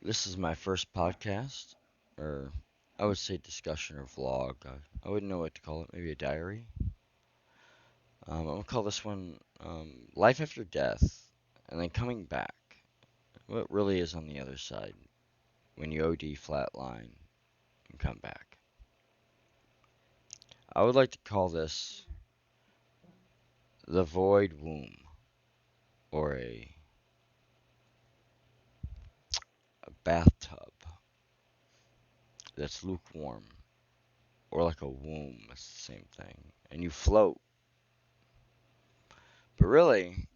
This is my first podcast, or I would say discussion or vlog. I wouldn't know what to call it. Maybe a diary. I'm gonna call this one Life After Death, and then coming back. What really is on the other side when you OD flatline and come back. I would like to call this the void womb, or a bathtub that's lukewarm, or like a womb. It's the same thing, and you float. But really,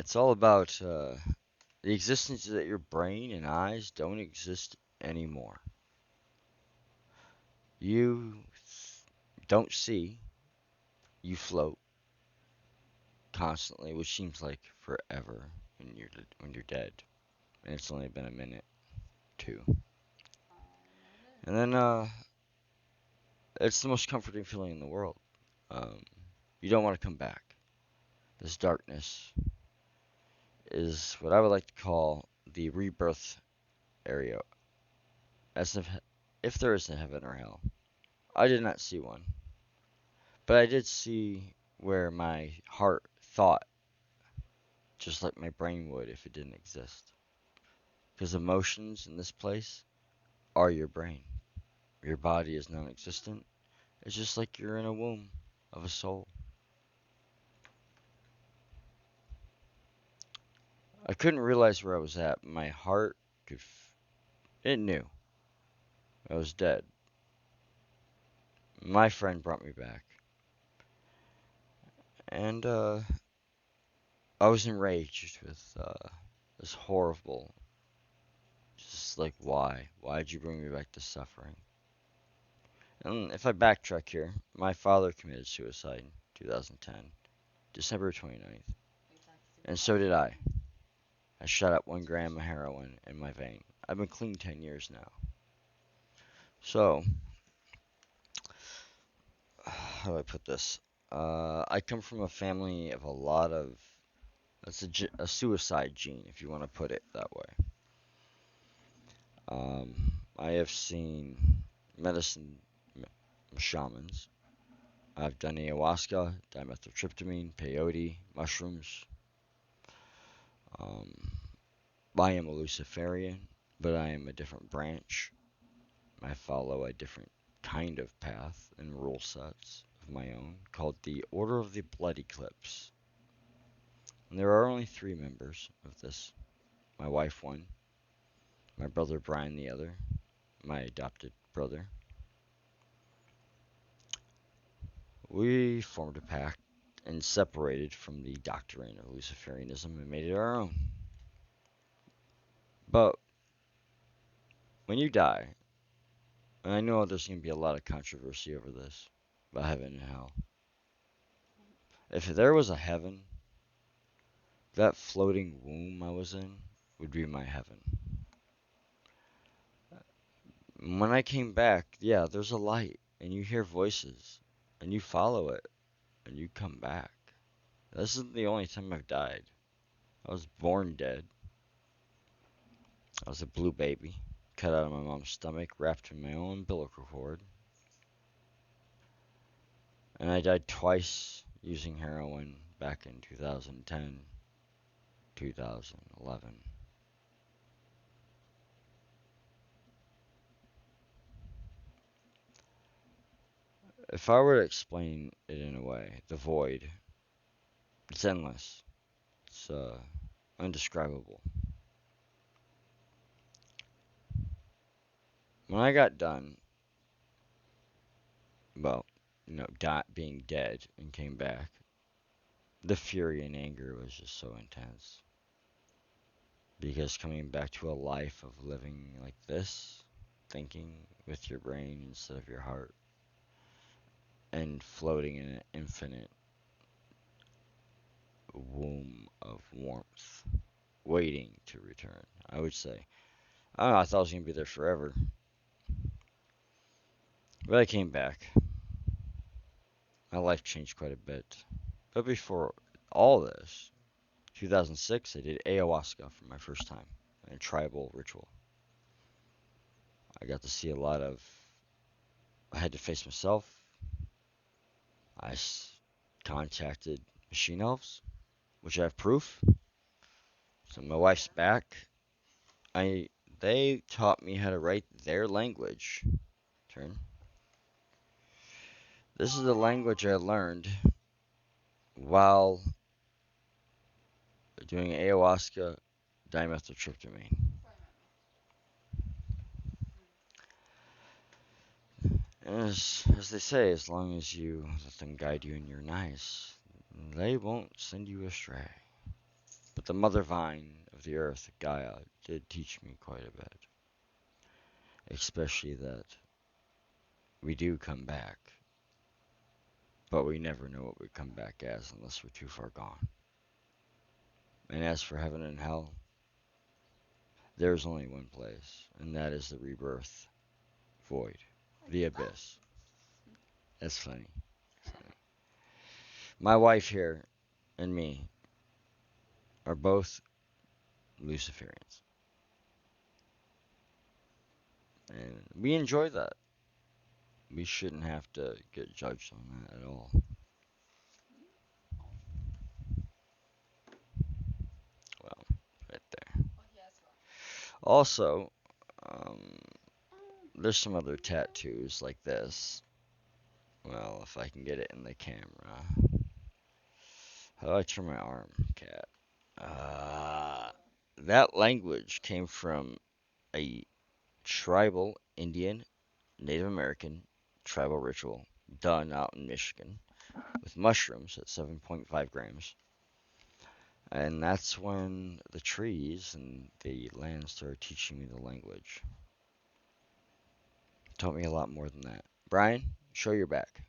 it's all about the existence that your brain and eyes don't exist anymore. You don't see, you float constantly, which seems like forever when you're dead, and it's only been a minute, two. And then it's the most comforting feeling in the world. Um, you don't want to come back. This darkness is what I would like to call the rebirth area, as if there is a heaven or hell. I did not see one. But I did see where my heart thought just like my brain would if it didn't exist. Because emotions in this place are your brain. Your body is non existent. It's just like you're in a womb of a soul. I couldn't realize where I was at. My heart it knew I was dead. My friend brought me back. And I was enraged with this horrible. Just like, why? Why'd you bring me back to suffering? And if I backtrack here, my father committed suicide in 2010, December 29th, and so did I. I shot up 1 gram of heroin in my vein. I've been clean 10 years now. So, how do I put this? I come from a family of a lot of. That's a suicide gene, if you want to put it that way. I have seen medicine shamans. I've done ayahuasca, dimethyltryptamine, peyote, mushrooms. Um, I am a Luciferian, but I am a different branch. I follow a different kind of path and rule sets of my own called the Order of the Blood Eclipse. And there are only 3 members of this: my wife, one, my brother Brian, the other, my adopted brother. We formed a pact and separated from the doctrine of Luciferianism and made it our own. But when you die, and I know there's going to be a lot of controversy over this about heaven and hell. If there was a heaven, that floating womb I was in would be my heaven. When I came back, yeah, there's a light, and you hear voices, and you follow it, and you come back. This isn't the only time I've died. I was born dead. I was a blue baby, cut out of my mom's stomach, wrapped in my own umbilical cord. And I died twice using heroin back in 2010, 2011. If I were to explain it in a way, the void, it's endless. It's undescribable. When I got done, well, being dead and came back, the fury and anger was just so intense. Because coming back to a life of living like this, thinking with your brain instead of your heart, and floating in an infinite womb of warmth, waiting to return, I would say. I don't know, I thought I was going to be there forever. But I came back. My life changed quite a bit. But before all this, 2006, I did ayahuasca for my first time. and tribal ritual. I got to see a lot of. I had to face myself. I contacted machine elves, which I have proof. So my wife's back. I They taught me how to write their language. Turn. This is the language I learned while doing ayahuasca dimethyltryptamine. And as they say, as long as you let them guide you and you're nice, they won't send you astray. But the mother vine of the earth, Gaia, did teach me quite a bit. Especially that we do come back, but we never know what we come back as unless we're too far gone. And as for heaven and hell, there's only one place, and that is the rebirth void, the abyss. That's funny. My wife here and me are both Luciferians, and we enjoy that. We shouldn't have to get judged on that at all. Well, right there. Also, um, there's some other tattoos like this. Well, if I can get it in the camera. How do I turn my arm, cat? Uh, that language came from a tribal Indian, Native American tribal ritual done out in Michigan with mushrooms at 7.5 grams. And that's when the trees and the land started teaching me the language. Taught me a lot more than that. Brian, show your back.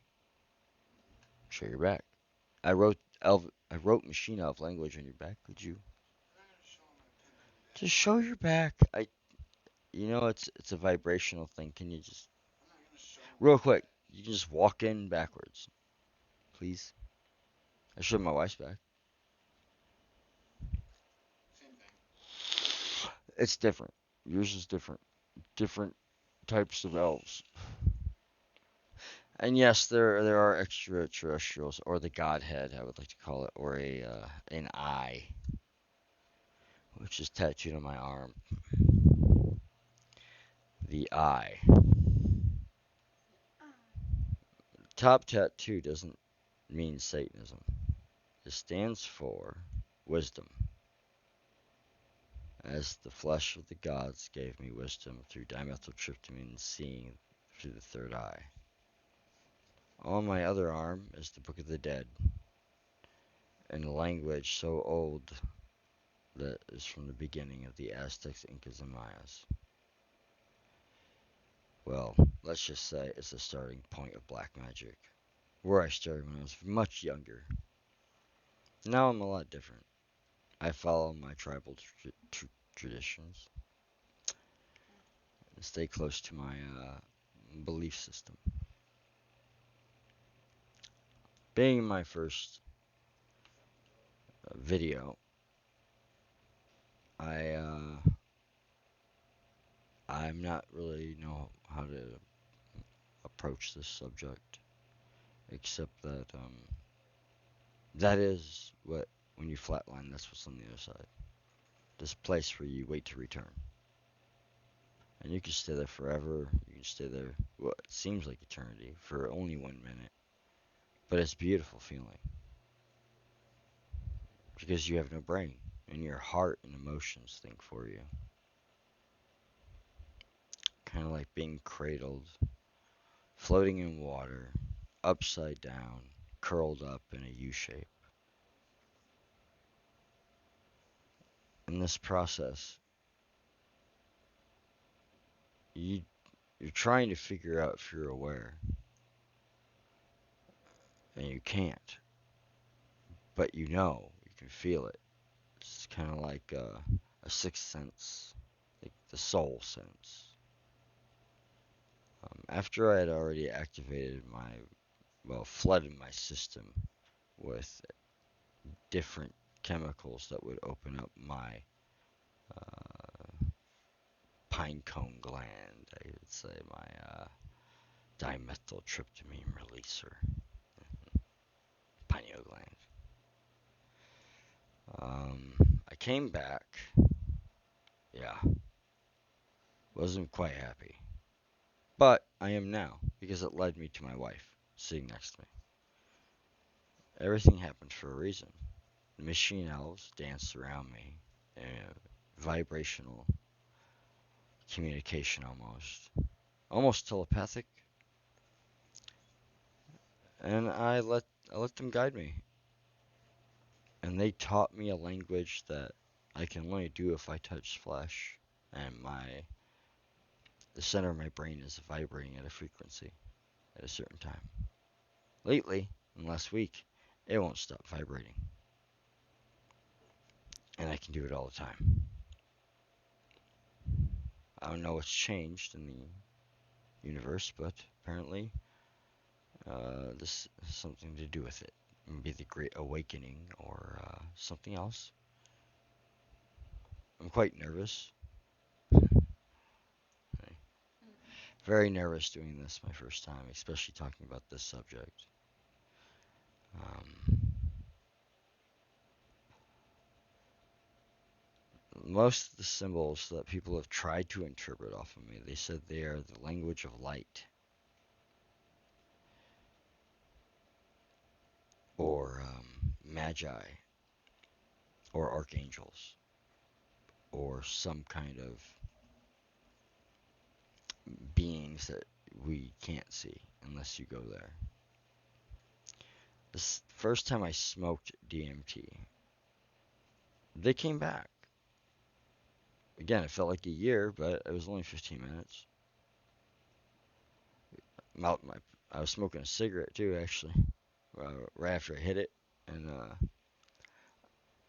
Show your back. I wrote machine elf language on your back. Could you just show your back? It's a vibrational thing. Can you just real quick? You can just walk in backwards, please. I showed my wife's back. It's different. Yours is different. Different types of elves. And yes, there are extraterrestrials, or the Godhead, I would like to call it, or a an eye, which is tattooed on my arm. The eye. Top tattoo doesn't mean Satanism. It stands for wisdom, as the flesh of the gods gave me wisdom through dimethyltryptamine seeing through the third eye. On my other arm is the Book of the Dead, in a language so old that is from the beginning of the Aztecs, Incas, and Mayas. Well, let's just say it's the starting point of black magic, where I started when I was much younger. Now I'm a lot different. I follow my tribal traditions and stay close to my belief system. Being my first video, I I'm not really know how to approach this subject, except that that is what when you flatline, that's what's on the other side. This place where you wait to return, and you can stay there forever. You can stay there what seems like eternity for only 1 minute, but it's a beautiful feeling because you have no brain and your heart and emotions think for you. Kind of like being cradled, floating in water, upside down, curled up in a U shape. In this process, you you're trying to figure out if you're aware, and you can't, but you can feel it. It's kind of like a sixth sense, like the soul sense. After I had already activated flooded my system with different chemicals that would open up my pine cone gland, I would say my dimethyltryptamine releaser, pineal gland. I came back, yeah, wasn't quite happy. But I am now, because it led me to my wife sitting next to me. Everything happened for a reason. The machine elves danced around me, vibrational communication almost telepathic, and I let them guide me, and they taught me a language that I can only do if I touch flesh, and the center of my brain is vibrating at a frequency at a certain time. Lately, in last week, it won't stop vibrating, and I can do it all the time. I don't know what's changed in the universe, but apparently this has something to do with it. Maybe the Great Awakening or something else. I'm quite nervous. Very nervous doing this my first time, especially talking about this subject. Um, most of the symbols that people have tried to interpret off of me, they said they are the language of light, or magi, or archangels, or some kind of beings that we can't see unless you go there. This first time I smoked DMT, they came back. Again, it felt like a year, but it was only 15 minutes. I was smoking a cigarette too, actually, right after I hit it, and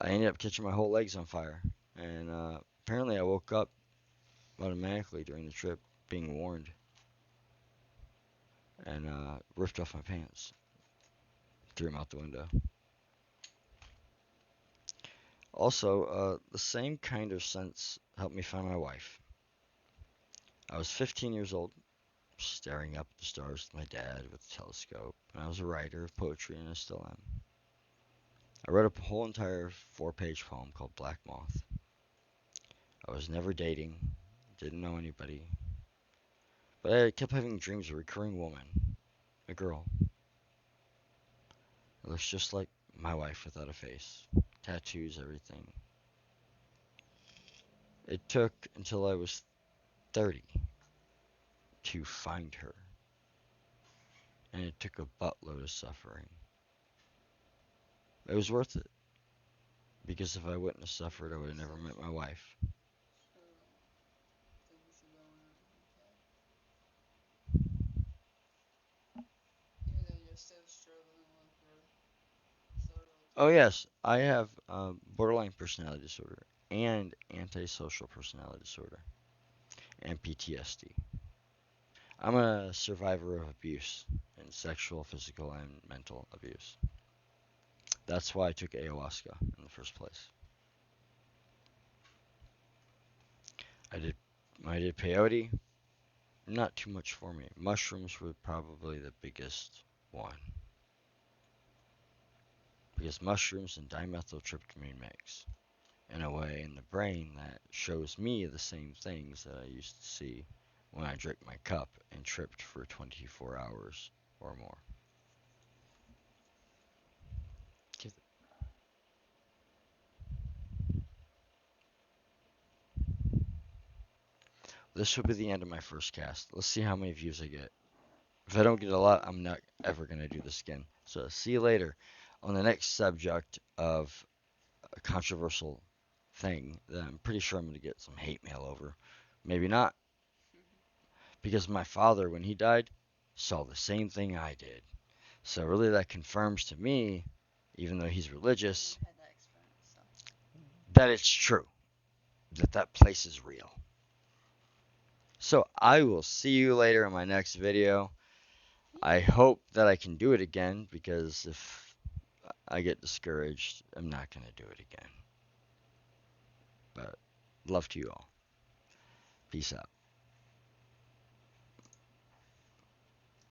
I ended up catching my whole legs on fire. And apparently, I woke up automatically during the trip, being warned, and ripped off my pants, threw them out the window. Also, the same kind of sense helped me find my wife. I was 15 years old, staring up at the stars with my dad with a telescope, and I was a writer of poetry, and I still am. I wrote a whole entire 4-page poem called Black Moth. I was never dating, didn't know anybody, but I kept having dreams of a recurring woman, a girl. It looks just like my wife without a face, tattoos, everything. It took until I was 30 to find her, and it took a buttload of suffering. It was worth it, because if I wouldn't have suffered, I would have never met my wife. Oh yes, I have borderline personality disorder and antisocial personality disorder and PTSD. I'm a survivor of abuse and sexual, physical, and mental abuse. That's why I took ayahuasca in the first place. I did I did peyote, not too much for me. Mushrooms were probably the biggest one, because mushrooms and dimethyltryptamine mix in a way in the brain that shows me the same things that I used to see when I drank my cup and tripped for 24 hours or more. This will be the end of my first cast. Let's see how many views I get. If I don't get a lot, I'm not ever going to do this again. So see you later on the next subject of a controversial thing that I'm pretty sure I'm going to get some hate mail over. Maybe not, because my father, when he died, saw the same thing I did. So really that confirms to me, even though he's religious, that it's true, that that place is real. So I will see you later in my next video. I hope that I can do it again, because if I get discouraged, I'm not going to do it again. But love to you all. Peace out.